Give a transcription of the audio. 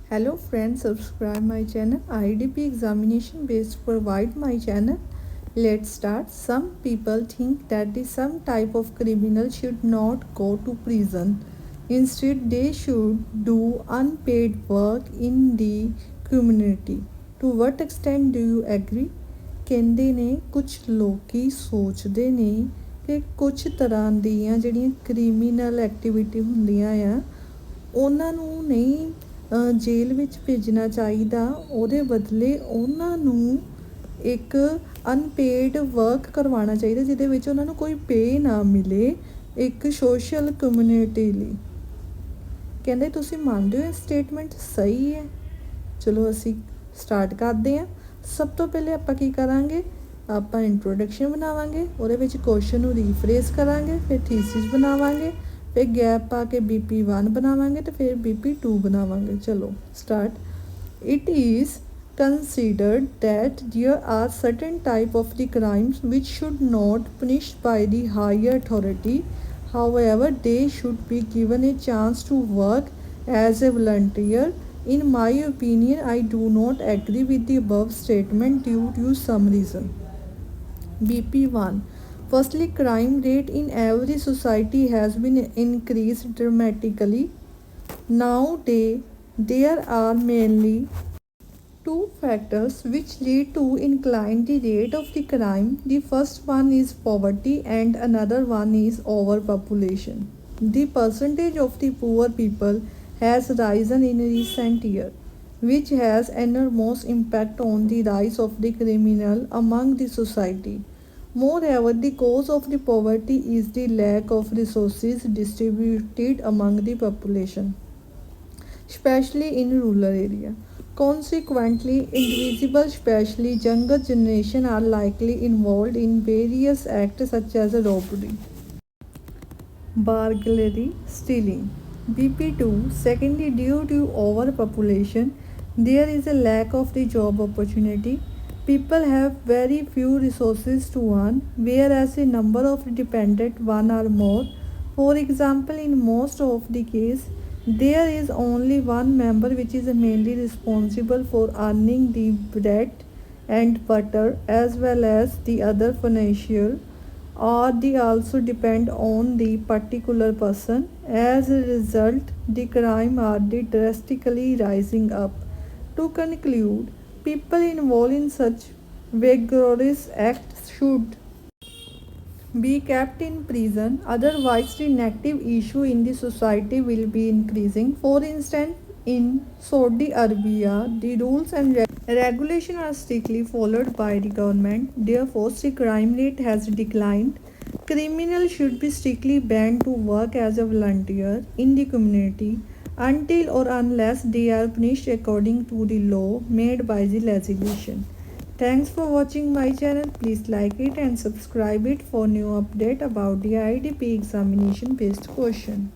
Hello friends, subscribe my channel. IDP examination based provide my channel. Let's start. Some people think that some type of criminal should not go to prison. Instead, they should do unpaid work in the community. To what extent do you agree? ਕਹਿੰਦੇ ਨੇ ਕੁਝ ਲੋਕੀ ਸੋਚਦੇ ਨੇ ਕਿ ਕੁਝ ਤਰ੍ਹਾਂ ਦੀਆਂ ਜਿਹੜੀਆਂ ਕ੍ਰਿਮੀਨਲ ਐਕਟੀਵਿਟੀ ਹੁੰਦੀਆਂ ਆ ਉਹਨਾਂ ਨੂੰ ਨਹੀਂ ਜੇਲ੍ਹ ਵਿੱਚ ਭੇਜਣਾ ਚਾਹੀਦਾ, ਉਹਦੇ ਬਦਲੇ ਉਹਨਾਂ ਨੂੰ ਇੱਕ ਅਨਪੇਡ ਵਰਕ ਕਰਵਾਉਣਾ ਚਾਹੀਦਾ ਜਿਹਦੇ ਵਿੱਚ ਉਹਨਾਂ ਨੂੰ ਕੋਈ ਪੇ ਨਾ ਮਿਲੇ ਇੱਕ ਸੋਸ਼ਲ ਕਮਿਊਨਿਟੀ ਲਈ। ਕਹਿੰਦੇ ਤੁਸੀਂ ਮੰਨਦੇ ਹੋ ਇਹ ਸਟੇਟਮੈਂਟ ਸਹੀ ਹੈ? ਚਲੋ ਅਸੀਂ ਸਟਾਰਟ ਕਰਦੇ ਹਾਂ। ਸਭ ਤੋਂ ਪਹਿਲੇ ਆਪਾਂ ਕੀ ਕਰਾਂਗੇ, ਆਪਾਂ ਇੰਟਰੋਡਕਸ਼ਨ ਬਣਾਵਾਂਗੇ, ਉਹਦੇ ਵਿੱਚ ਕੁਐਸਚਨ ਨੂੰ ਰੀਫਰੇਸ ਕਰਾਂਗੇ, ਫਿਰ ਥੀਸਿਸ ਬਣਾਵਾਂਗੇ, फिर गैप पा के BP1 बनावांगे तो फिर BP2 बनावांगे। चलो start. It is considered that there are certain type of the crimes which should not punished by the higher authority. However, they should be given a chance to work as a volunteer. In my opinion, I do not agree with the above statement due to some reason. BP1. Firstly, crime rate in every society has been increased dramatically. Nowadays, there are mainly two factors which lead to incline the rate of the crime. The first one is poverty and another one is overpopulation. The percentage of the poor people has risen in recent years, which has enormous impact on the rise of the criminal among the society. Moreover, the cause of the poverty is the lack of resources distributed among the population, especially in rural area. Consequently, individuals, especially younger generation, are likely involved in various acts such as robbery, burglary, stealing. BP2. Secondly, due to overpopulation, there is a lack of the job opportunity. People have very few resources to earn, whereas the number of dependent one or more. For example, in most of the case, there is only one member which is mainly responsible for earning the bread and butter as well as the other financial, or they also depend on the particular person. As a result, the crime are drastically rising up. To conclude, people involved in such vigorous acts should be kept in prison, otherwise the negative issue in the society will be increasing. For instance, in Saudi Arabia, the rules and regulations are strictly followed by the government, therefore the crime rate has declined. Criminals should be strictly banned to work as a volunteer in the community until or unless they are punished according to the law made by the legislation. Thanks for watching my channel. Please like it and subscribe it for new update about the IDP examination based question.